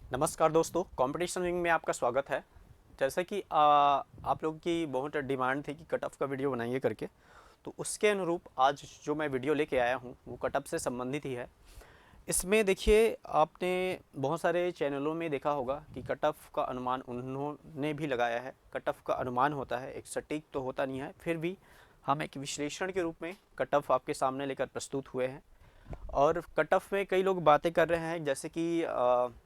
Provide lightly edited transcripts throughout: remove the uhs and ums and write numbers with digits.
नमस्कार दोस्तों, competition wing में आपका स्वागत है। जैसे कि आप लोगों की बहुत डिमांड थी कि कट ऑफ का वीडियो बनाइए करके, तो उसके अनुरूप आज जो मैं वीडियो लेके आया हूँ वो कट ऑफ से संबंधित ही है। इसमें देखिए, आपने बहुत सारे चैनलों में देखा होगा कि कट ऑफ का अनुमान उन्होंने भी लगाया है। कट ऑफ का अनुमान होता है, एक सटीक तो होता नहीं है, फिर भी हम एक विश्लेषण के रूप में कट ऑफ आपके सामने लेकर प्रस्तुत हुए हैं। और कट ऑफ में कई लोग बातें कर रहे हैं, जैसे कि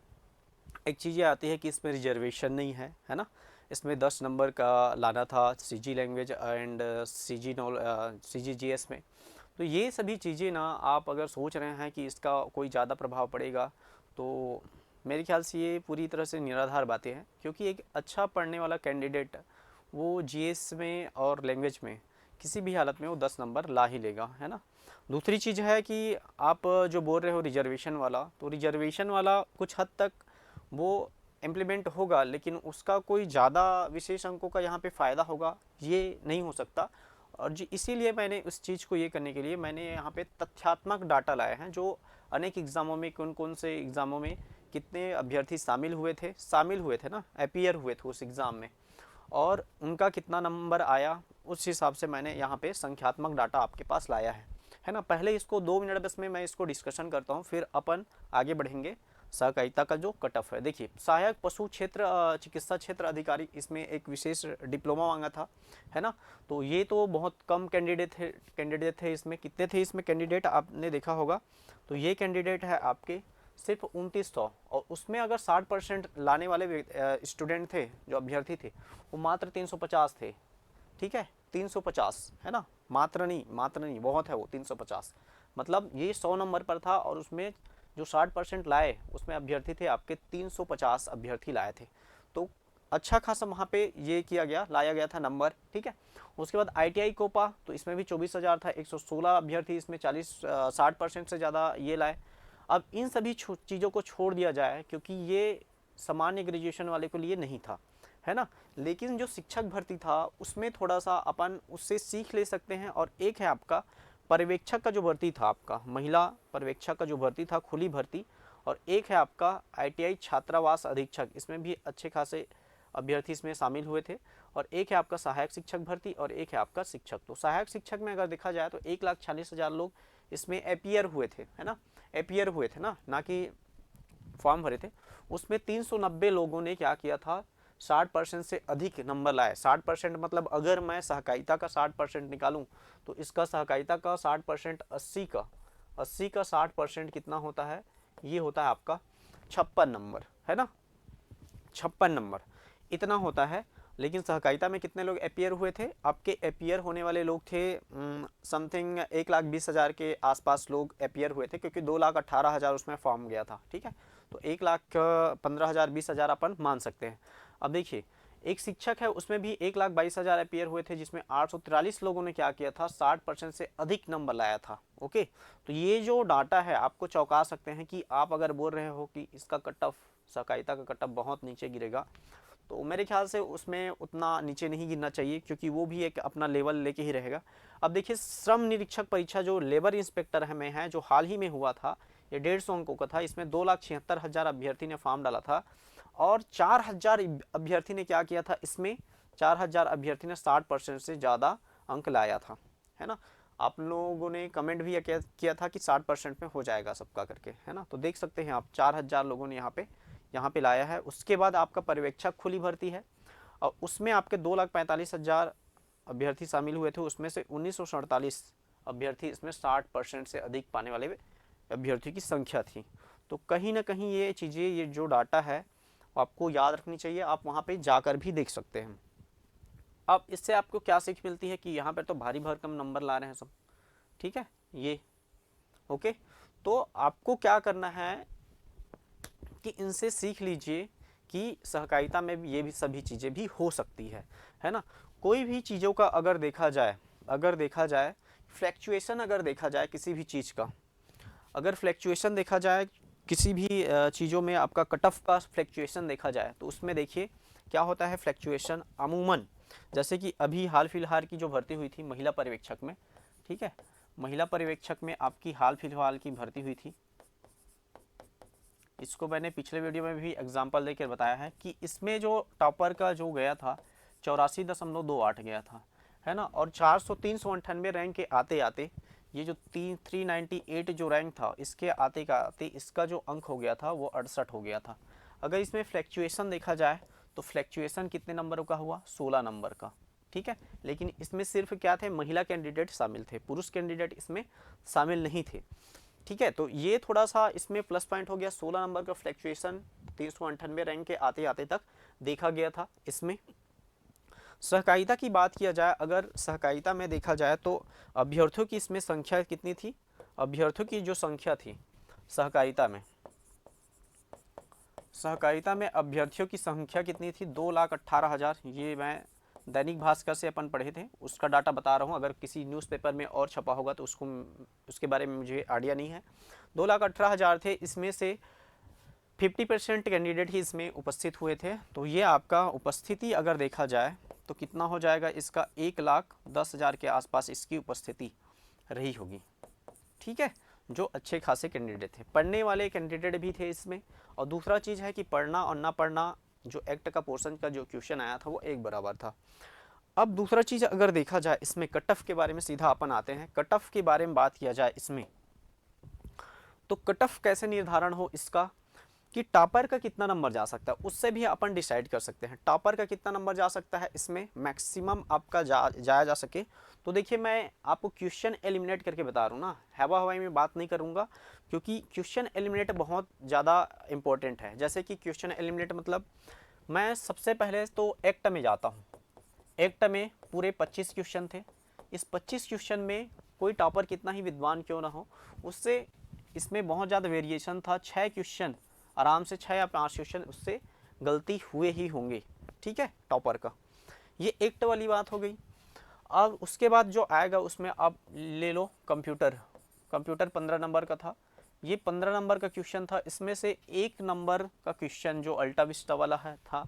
एक चीज़ ये आती है कि इसमें रिजर्वेशन नहीं है ना। इसमें 10 नंबर का लाना था CG language and CG GS में। तो ये सभी चीज़ें ना, आप अगर सोच रहे हैं कि इसका कोई ज़्यादा प्रभाव पड़ेगा, तो मेरे ख्याल से ये पूरी तरह से निराधार बातें हैं। क्योंकि एक अच्छा पढ़ने वाला कैंडिडेट वो जीएस में और लैंग्वेज में किसी भी हालत में वो 10 नंबर ला ही लेगा, है ना। दूसरी चीज़ है कि आप जो बोल रहे हो रिजर्वेशन वाला, तो रिजर्वेशन वाला कुछ हद तक वो इम्प्लीमेंट होगा, लेकिन उसका कोई ज़्यादा विशेष अंकों का यहाँ पे फ़ायदा होगा ये नहीं हो सकता। और जी इसीलिए मैंने उस चीज़ को ये करने के लिए मैंने यहाँ पे तथ्यात्मक डाटा लाए हैं, जो अनेक एग्ज़ामों में कौन कौन से एग्ज़ामों में कितने अभ्यर्थी शामिल हुए थे ना, अपीयर हुए थे उस एग्ज़ाम में, और उनका कितना नंबर आया, उस हिसाब से मैंने यहाँ पे संख्यात्मक डाटा आपके पास लाया है ना। पहले इसको 2 मिनट बस में मैं इसको डिस्कशन करता हूँ, फिर अपन आगे बढ़ेंगे। सहकारिता का जो कट ऑफ है, देखिए, सहायक पशु क्षेत्र चिकित्सा क्षेत्र अधिकारी, इसमें एक विशेष डिप्लोमा मांगा था, है ना। तो ये तो बहुत कम कैंडिडेट थे इसमें। कितने थे इसमें कैंडिडेट, आपने देखा होगा। तो ये कैंडिडेट है आपके सिर्फ 2900, और उसमें अगर 60% लाने वाले स्टूडेंट थे, जो अभ्यर्थी थे, वो मात्र 350 थे। ठीक है, 350 है ना, मात्र नहीं बहुत है वो 350। मतलब ये 100 नंबर पर था, और उसमें जो 60% लाए उसमें अभ्यर्थी थे आपके 350 अभ्यर्थी लाए थे। तो अच्छा खासा वहाँ पे ये लाया गया था नंबर। ठीक है, उसके बाद आईटीआई कोपा, तो इसमें भी 24,000 था, 116 अभ्यर्थी इसमें 60% से ज़्यादा ये लाए। अब इन सभी चीज़ों को छोड़ दिया जाए, क्योंकि ये सामान्य ग्रेजुएशन वाले के लिए नहीं था, है ना। लेकिन जो शिक्षक भर्ती था उसमें थोड़ा सा अपन उससे सीख ले सकते हैं। और एक है आपका पर्यवेक्षक का जो भर्ती था, आपका महिला पर्यवेक्षक का जो भर्ती था, खुली भर्ती। और एक है आपका आईटीआई छात्रावास अधीक्षक, इसमें भी अच्छे खासे अभ्यर्थी इसमें शामिल हुए थे। और एक है आपका सहायक शिक्षक भर्ती, और एक है आपका शिक्षक। तो सहायक शिक्षक में अगर देखा जाए तो 1,40,000 लोग इसमें अपीयर हुए थे, है ना। अपीयर हुए थे ना कि फॉर्म भरे थे। उसमें 390 लोगों ने क्या किया था, 60% से अधिक नंबर लाए। 60% मतलब अगर मैं सहकारिता का 60% निकालूं, तो इसका सहकारिता का 60%, 80 का 60% कितना होता है, ये होता है आपका 56 नंबर, है ना। 56 नंबर इतना होता है। लेकिन सहकारिता में कितने लोग अपीयर हुए थे, आपके अपीयर होने वाले लोग थे समथिंग 1,20,000 के आसपास लोग अपीयर हुए थे, क्योंकि 2,18,000 उसमें फॉर्म गया था। ठीक है, तो 1,15,000 20,000 अपन मान सकते हैं। अब देखिए, एक शिक्षक है, उसमें भी 1,22,000 अपीयर हुए थे, जिसमें 843 लोगों ने क्या किया था, 60% से अधिक नंबर लाया था। ओके, तो ये जो डाटा है आपको चौंका सकते हैं कि आप अगर बोल रहे हो कि इसका कट ऑफ, सहकारिता का कट ऑफ बहुत नीचे गिरेगा, तो मेरे ख्याल से उसमें उतना नीचे नहीं गिरना चाहिए, क्योंकि वो भी एक अपना लेवल लेके ही रहेगा। अब देखिए, श्रम निरीक्षक परीक्षा जो लेबर इंस्पेक्टर है में है, जो हाल ही में हुआ था, ये 150 अंकों का था। इसमें 2,76,000 अभ्यर्थी ने फॉर्म डाला था, और 4,000 अभ्यर्थी ने क्या किया था इसमें, 4,000 अभ्यर्थी ने 60% से ज़्यादा अंक लाया था, है ना। आप लोगों ने कमेंट भी किया था कि 60% में हो जाएगा सबका करके, है ना। तो देख सकते हैं आप, 4,000 लोगों ने यहाँ पे लाया है। उसके बाद आपका पर्यवेक्षक खुली भर्ती है, और उसमें आपके 2,45,000 अभ्यर्थी शामिल हुए थे। उसमें से 1,948 अभ्यर्थी इसमें 60% से अधिक पाने वाले अभ्यर्थियों की संख्या थी। तो कहीं ना कहीं ये चीज़ें, ये जो डाटा है आपको याद रखनी चाहिए। आप वहाँ पे जाकर भी देख सकते हैं। अब इससे आपको क्या सीख मिलती है कि यहाँ पर तो भारी भरकम नंबर ला रहे हैं सब। ठीक है, ये ओके। तो आपको क्या करना है कि इनसे सीख लीजिए कि सहकारिता में भी ये भी सभी चीज़ें भी हो सकती है ना। कोई भी चीज़ों का अगर देखा जाए फ्लैक्चुएशन, अगर देखा जाए किसी भी चीज़ का, अगर फ्लैक्चुएशन देखा जाए किसी भी चीज़ों में, आपका कट ऑफ का फ्लैक्चुएशन देखा जाए, तो उसमें देखिए क्या होता है फ्लैक्चुएशन अमूमन। जैसे कि अभी हाल फिलहाल की जो भर्ती हुई थी महिला पर्यवेक्षक में, ठीक है, महिला पर्यवेक्षक में आपकी हाल फिलहाल की भर्ती हुई थी, इसको मैंने पिछले वीडियो में भी एग्जांपल देकर बताया है कि इसमें जो टॉपर का जो गया था 84.28 गया था, है ना। और 398 रैंक के आते आते ये जो 398 जो रैंक था, इसके आते का आते इसका जो अंक हो गया था वो 68 हो गया था। अगर इसमें फ्लैक्चुएशन देखा जाए तो फ्लैक्चुएशन कितने नंबर का हुआ, 16 नंबर का, ठीक है। लेकिन इसमें सिर्फ क्या थे, महिला कैंडिडेट शामिल थे, पुरुष कैंडिडेट इसमें शामिल नहीं थे, ठीक है। तो ये थोड़ा सा इसमें प्लस पॉइंट हो गया, 16 नंबर का फ्लैक्चुएशन 398 रैंक के आते आते तक देखा गया था इसमें। सहकारिता की बात किया जाए, अगर सहकारिता में देखा जाए तो अभ्यर्थियों की इसमें संख्या कितनी थी, अभ्यर्थियों की जो संख्या थी सहकारिता में अभ्यर्थियों की संख्या कितनी थी, 2,18,000। ये मैं दैनिक भास्कर से अपन पढ़े थे, उसका डाटा बता रहा हूँ। अगर किसी न्यूज़पेपर में और छपा होगा तो उसके बारे में मुझे आइडिया नहीं है। 2,18,000 थे, इसमें से 50% कैंडिडेट ही इसमें उपस्थित हुए थे। तो ये आपका उपस्थिति अगर देखा जाए तो कितना हो जाएगा, इसका 1,10,000 के आसपास इसकी उपस्थिति रही होगी, ठीक है। जो अच्छे खासे कैंडिडेट थे, पढ़ने वाले कैंडिडेट भी थे इसमें। और दूसरा चीज़ है कि पढ़ना और ना पढ़ना, जो एक्ट का पोर्शन का जो क्वेश्चन आया था वो एक बराबर था। अब दूसरा चीज़ अगर देखा जाए इसमें कट ऑफ के बारे में सीधा अपन आते हैं। कट ऑफ के बारे में बात किया जाए इसमें, तो कट ऑफ कैसे निर्धारण हो इसका, कि टॉपर का कितना नंबर जा सकता है उससे भी अपन डिसाइड कर सकते हैं। टॉपर का कितना नंबर जा सकता है इसमें मैक्सिमम आपका जाया जा सके। तो देखिए, मैं आपको क्वेश्चन एलिमिनेट करके बता रहा हूँ ना, हवा हवाई में बात नहीं करूँगा, क्योंकि क्वेश्चन एलिमिनेट बहुत ज़्यादा इंपॉर्टेंट है। जैसे कि क्वेश्चन एलिमिनेट मतलब, मैं सबसे पहले तो एक्ट में जाता हूँ। एक्ट में पूरे 25 क्वेश्चन थे। इस 25 क्वेश्चन में कोई टॉपर कितना ही विद्वान क्यों ना हो, उससे इसमें बहुत ज़्यादा वेरिएशन था। 6 क्वेश्चन आराम से, 6 या 5 क्वेश्चन उससे गलती हुए ही होंगे, ठीक है, टॉपर का। ये एक्ट वाली बात हो गई। अब उसके बाद जो आएगा उसमें आप ले लो कंप्यूटर 15 नंबर का था। ये 15 नंबर का क्वेश्चन था, इसमें से 1 नंबर का क्वेश्चन जो अल्टा विस्टा वाला है था,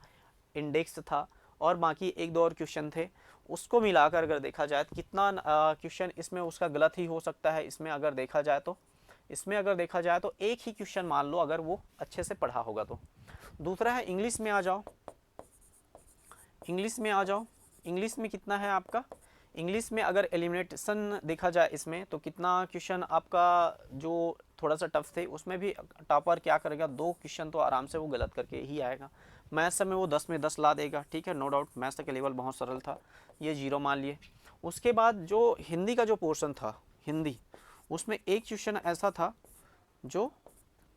इंडेक्स था, और बाकी 1-2 और क्वेश्चन थे। उसको मिलाकर अगर देखा जाए तो कितना क्वेश्चन इसमें उसका गलत ही हो सकता है। इसमें अगर देखा जाए तो एक ही क्वेश्चन मान लो, अगर वो अच्छे से पढ़ा होगा तो। दूसरा है इंग्लिश में आ जाओ। इंग्लिश में कितना है आपका, इंग्लिश में अगर एलिमिनेशन देखा जाए इसमें, तो कितना क्वेश्चन आपका जो थोड़ा सा टफ थे उसमें भी टॉपर क्या करेगा, 2 क्वेश्चन तो आराम से वो गलत करके ही आएगा। मैथ्स में वो 10 में 10 ला देगा, ठीक है, नो डाउट। मैथ्स का लेवल बहुत सरल था, ये 0 मान लिए। उसके बाद जो हिंदी का जो पोर्शन था, हिंदी, उसमें एक क्वेश्चन ऐसा था जो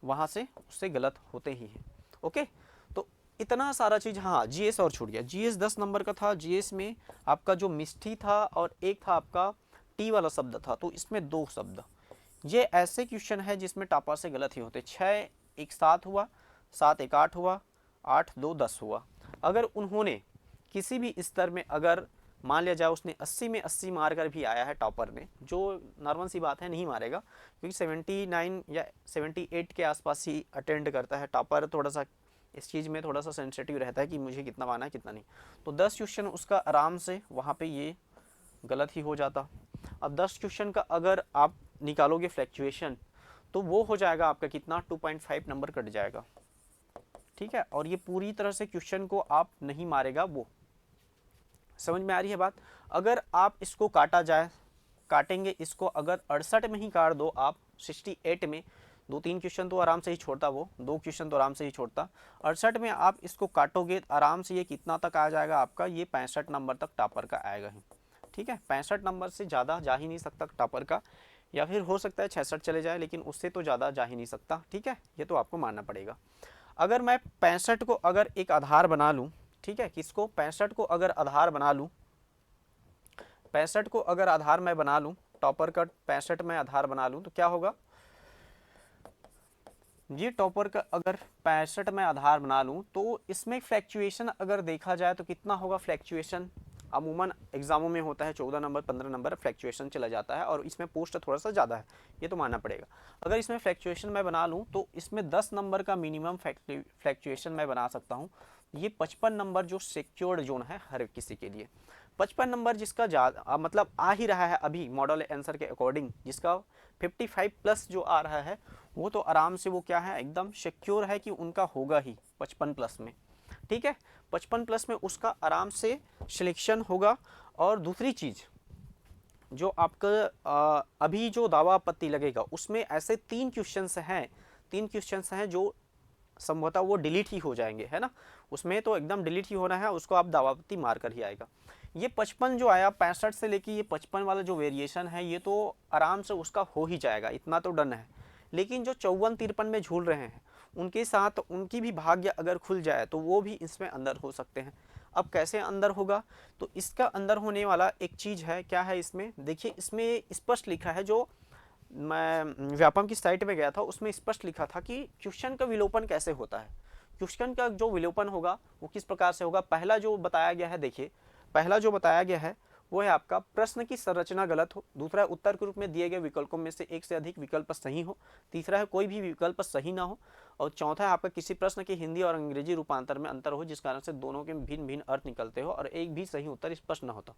वहाँ से उससे गलत होते ही हैं, ओके। तो इतना सारा चीज़। हाँ, जीएस और छूट गया। जीएस 10 नंबर का था। जीएस में आपका जो मिष्टी था और एक था आपका टी वाला शब्द था, तो इसमें 2 शब्द। ये ऐसे क्वेश्चन है जिसमें टॉपर से गलत ही होते। 6 एक 7 हुआ, 7 एक 8 हुआ, 8 2 10 हुआ। अगर उन्होंने किसी भी स्तर में, अगर मान लिया जाए उसने 80 में 80 मार कर भी आया है टॉपर ने, जो नॉर्मल सी बात है, नहीं मारेगा, क्योंकि 79 या 78 के आसपास ही अटेंड करता है टॉपर। थोड़ा सा इस चीज़ में थोड़ा सा सेंसिटिव रहता है कि मुझे कितना माना है कितना नहीं। तो 10 क्वेश्चन उसका आराम से वहाँ पे ये गलत ही हो जाता। अब 10 क्वेश्चन का अगर आप निकालोगे फ्लैक्चुएशन, तो वो हो जाएगा आपका कितना, 2.5 नंबर कट जाएगा, ठीक है। और ये पूरी तरह से क्वेश्चन को आप नहीं मारेगा वो। समझ में आ रही है बात। अगर आप इसको काटेंगे इसको, अगर 68 में ही काट दो आप, 68 में 2-3 क्वेश्चन तो आराम से ही छोड़ता, वो 2 क्वेश्चन तो आराम से ही छोड़ता। 68 में आप इसको काटोगे आराम से, ये कितना तक आ जाएगा आपका, ये 65 नंबर तक टॉपर का आएगा ही, ठीक है। 65 नंबर से ज़्यादा जा ही नहीं सकता टॉपर का, या फिर हो सकता है 66 चले जाए, लेकिन उससे तो ज़्यादा जा ही नहीं सकता, ठीक है। ये तो आपको मानना पड़ेगा। अगर मैं 65 को अगर एक आधार बना लूँ, ठीक है, किसको, 65 को अगर आधार बना लूँ, 65 को अगर आधार मैं बना लूँ, टॉपर का 65 में आधार बना लूँ, तो क्या होगा, ये टॉपर का अगर 65 में आधार बना लूँ, तो इसमें फ्लैक्चुएशन अगर देखा जाए तो कितना होगा फ्लैक्चुएशन। अमूमन एग्जामों में होता है 14 नंबर 15 नंबर फ्लैक्चुएशन चला जाता है, और इसमें पोस्ट थोड़ा सा ज़्यादा है, ये तो मानना पड़ेगा। अगर इसमें फ्लैक्चुएशन मैं बना लूँ तो इसमें 10 नंबर का मिनिमम फ्लैक्चुएशन मैं बना सकता हूँ। ये 55 नंबर जो सिक्योर्ड जोन है हर किसी के लिए, 55 नंबर जिसका ज़्यादा मतलब आ ही रहा है अभी मॉडल आंसर के अकॉर्डिंग, जिसका 55 प्लस जो आ रहा है, वो तो आराम से वो क्या है एकदम सिक्योर है कि उनका होगा ही 55 प्लस में। ठीक है, 55 प्लस में उसका आराम से सिलेक्शन होगा। और दूसरी चीज़ जो आपका अभी जो दावा आपत्ति लगेगा उसमें ऐसे 3 क्वेश्चंस हैं जो संभवतः वो डिलीट ही हो जाएंगे, है ना। उसमें तो एकदम डिलीट ही होना है, उसको आप दावापत्ति मार कर ही आएगा। ये 55 जो आया 65 से लेके ये 55 वाला जो वेरिएशन है ये तो आराम से उसका हो ही जाएगा, इतना तो डन है। लेकिन जो 54-53 में झूल रहे हैं उनके साथ उनकी भी भाग्य अगर खुल जाए तो वो भी इसमें अंदर हो सकते हैं। अब कैसे अंदर होगा, तो इसका अंदर होने वाला एक चीज़ है, क्या है इसमें देखिए, इसमें स्पष्ट लिखा है, जो मैं व्यापम की साइट पे गया था उसमें स्पष्ट लिखा था कि क्वेश्चन का विलोपन कैसे होता है। क्वेश्चन का जो विलोपन होगा वो किस प्रकार से होगा। पहला जो बताया गया है, देखिए पहला जो बताया गया है वो है आपका प्रश्न की संरचना गलत हो, दूसरा है उत्तर के रूप में दिए गए विकल्पों में से एक से अधिक विकल्प सही हो, तीसरा है कोई भी विकल्प सही ना हो, और चौथा है आपका किसी प्रश्न के हिंदी और अंग्रेजी रूपांतर में अंतर हो जिस कारण से दोनों के भिन्न भिन्न अर्थ निकलते हो और एक भी सही उत्तर स्पष्ट न होता,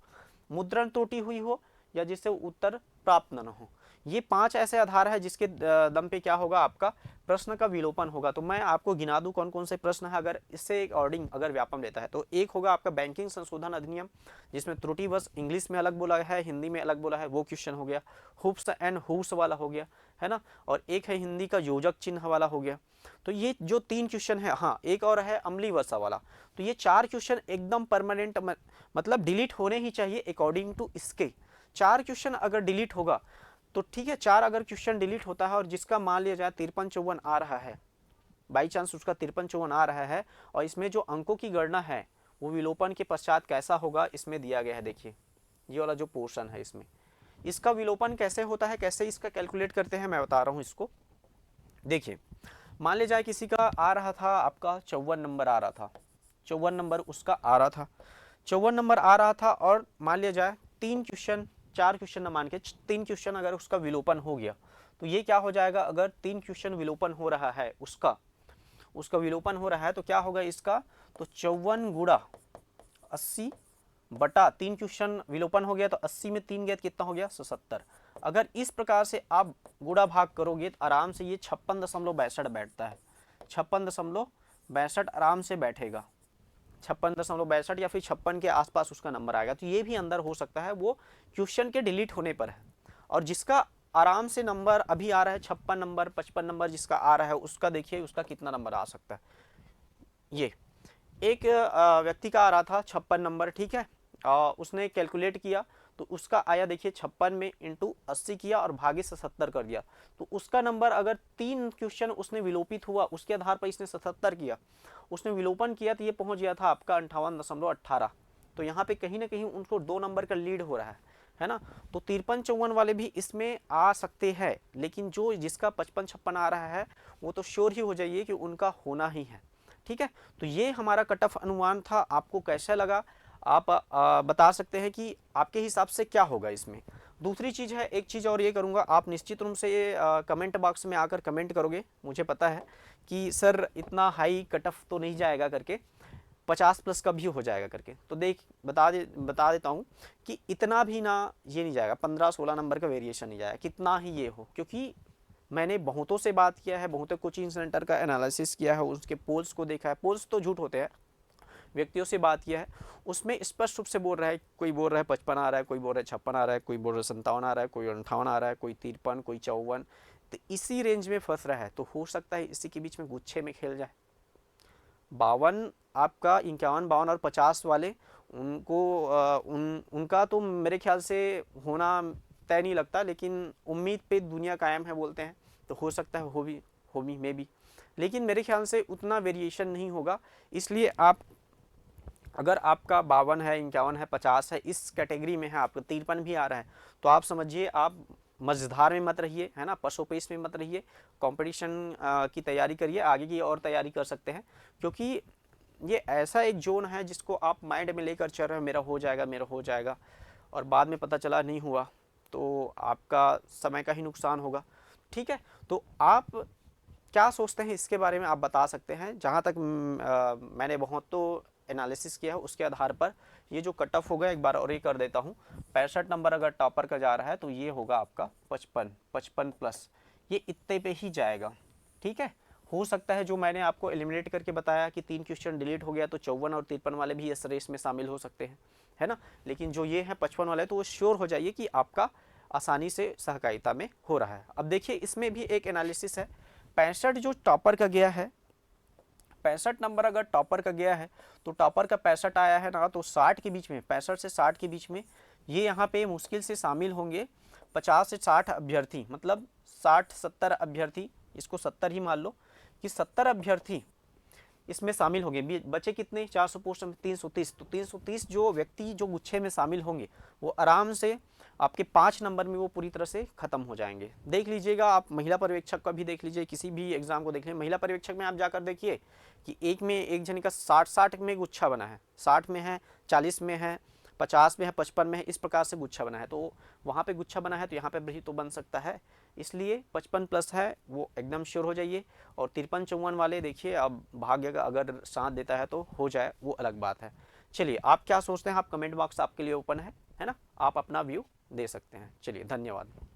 मुद्रण त्रुटि हुई हो या जिससे उत्तर प्राप्त न हो। ये 5 ऐसे आधार है जिसके दम पे क्या होगा, आपका प्रश्न का विलोपन होगा। तो मैं आपको गिना दूं कौन कौन से प्रश्न है अगर इससे एक ऑर्डिंग अगर व्यापम लेता है। तो एक होगा आपका बैंकिंग संशोधन अधिनियम, जिसमें त्रुटिवश इंग्लिश में अलग बोला है, हिंदी में अलग बोला है, वो क्वेश्चन हो गया। हुप्स एंड हुप्स वाला हो गया, है ना। और एक है हिंदी का योजक चिन्ह वाला हो गया। तो ये जो 3 क्वेश्चन है, हाँ एक और है अम्लीय वर्षा वाला। तो ये 4 क्वेश्चन एकदम परमानेंट मतलब डिलीट होने ही चाहिए अकॉर्डिंग टू इसके। 4 क्वेश्चन अगर डिलीट होगा तो ठीक है, 4 अगर क्वेश्चन डिलीट होता है और जिसका मान लिया जाए 53-54 आ रहा है, बाई चांस उसका 53-54 आ रहा है, और इसमें जो अंकों की गणना है वो विलोपन के पश्चात कैसा होगा इसमें दिया गया है। देखिए ये वाला जो पोर्शन है इसमें इसका विलोपन कैसे होता है, कैसे इसका कैलकुलेट करते हैं मैं बता रहा हूँ इसको। देखिए मान लिया जाए किसी का आ रहा था आपका 54 नंबर आ रहा था, 54 नंबर उसका आ रहा था, 54 नंबर आ रहा था, और मान लिया जाए 3 क्वेश्चन, 4 क्वेश्चन न मान के 3 क्वेश्चन अगर उसका विलोपन हो गया तो ये क्या हो जाएगा, अगर 3 क्वेश्चन विलोपन हो रहा है उसका विलोपन हो रहा है तो क्या होगा इसका, तो 54 गुणा 80 बटा 3 क्वेश्चन विलोपन हो गया तो 80 में 3 गए तो कितना हो गया 77। अगर इस प्रकार से आप गुणा भाग करोगे तो आराम से ये 56.62 बैठता है, 56.62 आराम से बैठेगा, 56.62 या फिर 56 के आसपास उसका नंबर आएगा। तो ये भी अंदर हो सकता है, वो क्वेश्चन के डिलीट होने पर है। और जिसका आराम से नंबर अभी आ रहा है 56 नंबर 55 नंबर जिसका आ रहा है उसका देखिए उसका कितना नंबर आ सकता है। ये एक व्यक्ति का आ रहा था 56 नंबर, ठीक है, उसने कैलकुलेट किया तो उसका आया देखिए 56 में इंटू 80 किया और भागे 77 कर दिया, तो उसका नंबर अगर 3 क्वेश्चन उसने विलोपित हुआ उसके आधार पर इसने 77 किया, उसने विलोपन किया तो ये पहुंच गया था आपका 58.18। तो यहाँ पे कहीं ना कहीं उनको 2 नंबर का लीड हो रहा है ना। तो 53-54 वाले भी इसमें आ सकते हैं, लेकिन जो जिसका 55-56 आ रहा है वो तो श्योर ही हो जाइए कि उनका होना ही है। ठीक है, तो ये हमारा कट ऑफ अनुमान था। आपको कैसा लगा आप बता सकते हैं कि आपके हिसाब से क्या होगा इसमें। दूसरी चीज़ है, एक चीज़ और ये करूँगा, आप निश्चित रूप से कमेंट बॉक्स में आकर कमेंट करोगे, मुझे पता है कि सर इतना हाई कट ऑफ तो नहीं जाएगा करके, 50 प्लस का भी हो जाएगा करके। तो बता देता हूँ कि इतना भी ना ये नहीं जाएगा, 15-16 नंबर का वेरिएशन नहीं जाएगा, कितना ही ये हो, क्योंकि मैंने बहुतों से बात किया है, बहुतों कोचिंग सेंटर का एनालिसिस किया है, उसके पोल्स को देखा है, पोल्स तो झूठ होते हैं, व्यक्तियों से बात किया है, उसमें स्पष्ट रूप से बोल रहा है, कोई बोल रहा है 55 आ रहा है, कोई बोल रहा है 56 आ रहा है, कोई बोल रहा है 57 आ रहा है, कोई 58 आ रहा है, कोई 53, कोई 54। तो इसी रेंज में फंस रहा है, तो हो सकता है इसी के बीच में गुच्छे में खेल जाए। 52 आपका 51, 52 और 50 वाले उनको उनका तो मेरे ख्याल से होना तय नहीं लगता, लेकिन उम्मीद पे दुनिया कायम है बोलते हैं, तो हो सकता है हो भी मे भी, लेकिन मेरे ख्याल से उतना वेरिएशन नहीं होगा। इसलिए आप अगर आपका 52 है, 51 है, 50 है, इस कैटेगरी में है, आपका 53 भी आ रहा है, तो आप समझिए आप मझधार में मत रहिए, है ना, पशुपेश में मत रहिए, कंपटीशन की तैयारी करिए, आगे की और तैयारी कर सकते हैं, क्योंकि ये ऐसा एक जोन है जिसको आप माइंड में लेकर चल रहे हो, मेरा हो जाएगा, और बाद में पता चला नहीं हुआ तो आपका समय का ही नुकसान होगा। ठीक है, तो आप क्या सोचते हैं इसके बारे में आप बता सकते हैं। जहाँ तक मैंने बहुत तो एनालिसिस किया है उसके आधार पर ये जो कट ऑफ होगा एक बार और ये कर देता हूँ, 65 नंबर अगर टॉपर का जा रहा है तो ये होगा आपका 55 प्लस, ये इतने पे ही जाएगा। ठीक है, हो सकता है जो मैंने आपको एलिमिनेट करके बताया कि 3 क्वेश्चन डिलीट हो गया तो 54 और 53 वाले भी इस रेस में शामिल हो सकते हैं, है ना। लेकिन जो ये है 55 वाले, तो वो श्योर हो जाइए कि आपका आसानी से सहकारिता में हो रहा है। अब देखिए इसमें भी एक एनालिसिस है। 65 जो टॉपर का गया है, 65 नंबर अगर टॉपर का गया है तो टॉपर का 65 आया है ना, तो 60 के बीच में, 65 से 60 के बीच में ये यहाँ पे मुश्किल से शामिल होंगे 50 से 60 अभ्यर्थी, मतलब 60-70 अभ्यर्थी, इसको 70 ही मान लो कि 70 अभ्यर्थी इसमें शामिल होंगे। बचे कितने, 400 पोस्ट में 330, तो 330 जो व्यक्ति जो गुच्छे में शामिल होंगे वो आराम से आपके 5 नंबर में वो पूरी तरह से खत्म हो जाएंगे। देख लीजिएगा आप महिला पर्यवेक्षक का भी देख लीजिए, किसी भी एग्जाम को देख लीजिए, महिला पर्यवेक्षक में आप जाकर देखिए कि एक में एक जन का 60 में गुच्छा बना है, 60 में है, 40 में है, 50 में है, 55 में है, इस प्रकार से गुच्छा बना है। तो वहाँ पे गुच्छा बना है तो यहाँ पे भी तो बन सकता है, इसलिए 55 प्लस है वो एकदम श्योर हो जाइए। और 53-54 वाले देखिए अब भाग्य का अगर साथ देता है तो हो जाए, वो अलग बात है। चलिए आप क्या सोचते हैं, आप कमेंट बॉक्स आपके लिए ओपन है ना, आप अपना व्यू दे सकते हैं। चलिए धन्यवाद।